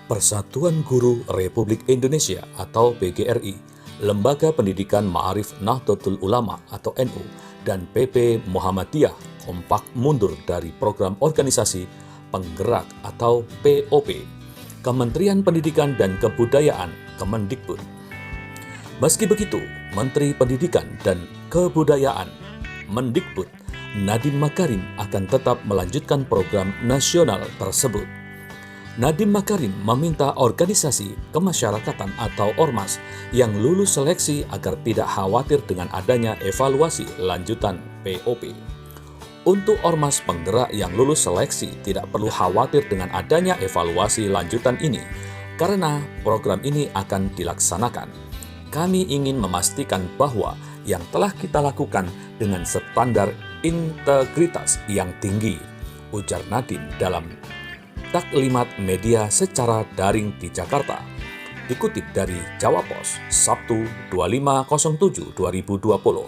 Persatuan Guru Republik Indonesia atau PGRI, Lembaga Pendidikan Ma'arif Nahdlatul Ulama atau NU, dan PP Muhammadiyah kompak mundur dari program organisasi penggerak atau POP, Kementerian Pendidikan dan Kebudayaan Kemendikbud. Meski begitu, Menteri Pendidikan dan Kebudayaan Mendikbud Nadiem Makarim akan tetap melanjutkan program nasional tersebut. Nadiem Makarim meminta organisasi kemasyarakatan atau ormas yang lulus seleksi agar tidak khawatir dengan adanya evaluasi lanjutan POP. Untuk ormas penggerak yang lulus seleksi tidak perlu khawatir dengan adanya evaluasi lanjutan ini, karena program ini akan dilaksanakan. Kami ingin memastikan bahwa yang telah kita lakukan dengan standar integritas yang tinggi, ujar Nadiem dalam taklimat media secara daring di Jakarta. Dikutip dari Jawa Pos, Sabtu 25/07/2020.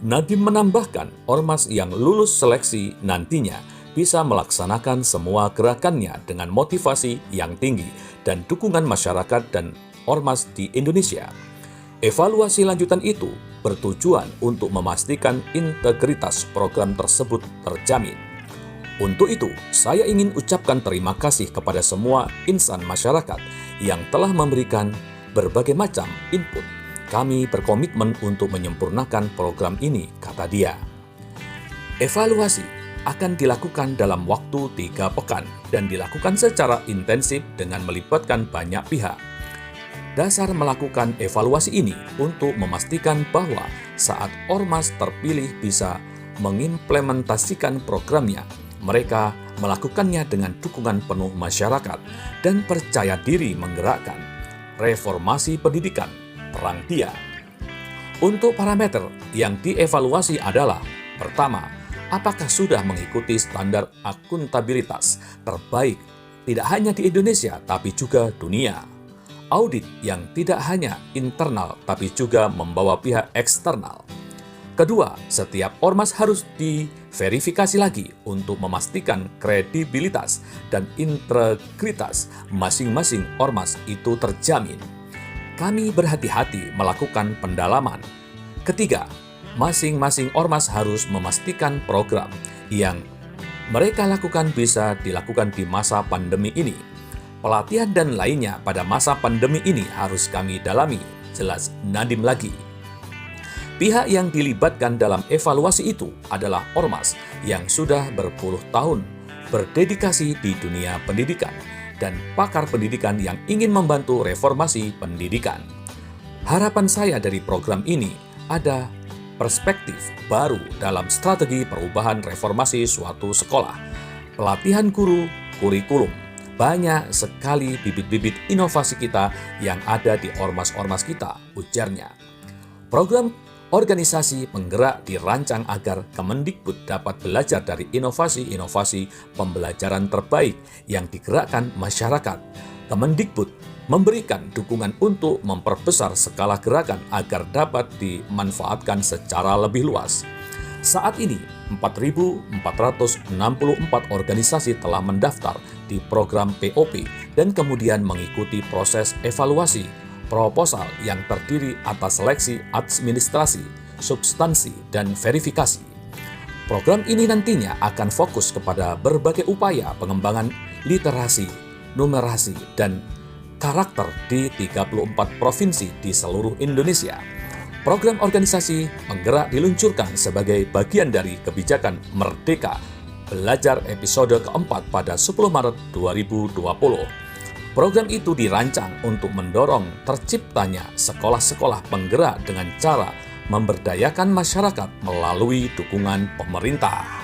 Nadiem menambahkan, ormas yang lulus seleksi nantinya bisa melaksanakan semua gerakannya dengan motivasi yang tinggi dan dukungan masyarakat dan ormas di Indonesia. Evaluasi lanjutan itu bertujuan untuk memastikan integritas program tersebut terjamin. Untuk itu, saya ingin ucapkan terima kasih kepada semua insan masyarakat yang telah memberikan berbagai macam input. Kami berkomitmen untuk menyempurnakan program ini, kata dia. Evaluasi akan dilakukan dalam waktu 3 pekan dan dilakukan secara intensif dengan melibatkan banyak pihak. Dasar melakukan evaluasi ini untuk memastikan bahwa saat ormas terpilih bisa mengimplementasikan programnya, mereka melakukannya dengan dukungan penuh masyarakat dan percaya diri menggerakkan reformasi pendidikan perang dia. Untuk parameter yang dievaluasi adalah: pertama, apakah sudah mengikuti standar akuntabilitas terbaik tidak hanya di Indonesia tapi juga dunia. Audit yang tidak hanya internal tapi juga membawa pihak eksternal. Kedua, setiap ormas harus diverifikasi lagi untuk memastikan kredibilitas dan integritas masing-masing ormas itu terjamin. Kami berhati-hati melakukan pendalaman. Ketiga, masing-masing ormas harus memastikan program yang mereka lakukan bisa dilakukan di masa pandemi ini. Pelatihan dan lainnya pada masa pandemi ini harus kami dalami, jelas Nadiem lagi. Pihak yang dilibatkan dalam evaluasi itu adalah ormas yang sudah berpuluh tahun berdedikasi di dunia pendidikan dan pakar pendidikan yang ingin membantu reformasi pendidikan. Harapan saya dari program ini ada perspektif baru dalam strategi perubahan reformasi suatu sekolah, pelatihan guru, kurikulum. Banyak sekali bibit-bibit inovasi kita yang ada di ormas-ormas kita, ujarnya. Program organisasi penggerak dirancang agar Kemendikbud dapat belajar dari inovasi-inovasi pembelajaran terbaik yang digerakkan masyarakat. Kemendikbud memberikan dukungan untuk memperbesar skala gerakan agar dapat dimanfaatkan secara lebih luas. Saat ini, 4.464 organisasi telah mendaftar di program POP dan kemudian mengikuti proses evaluasi proposal yang terdiri atas seleksi administrasi, substansi, dan verifikasi. Program ini nantinya akan fokus kepada berbagai upaya pengembangan literasi, numerasi, dan karakter di 34 provinsi di seluruh Indonesia. Program organisasi penggerak diluncurkan sebagai bagian dari kebijakan Merdeka Belajar episode keempat pada 10 Maret 2020. Program itu dirancang untuk mendorong terciptanya sekolah-sekolah penggerak dengan cara memberdayakan masyarakat melalui dukungan pemerintah.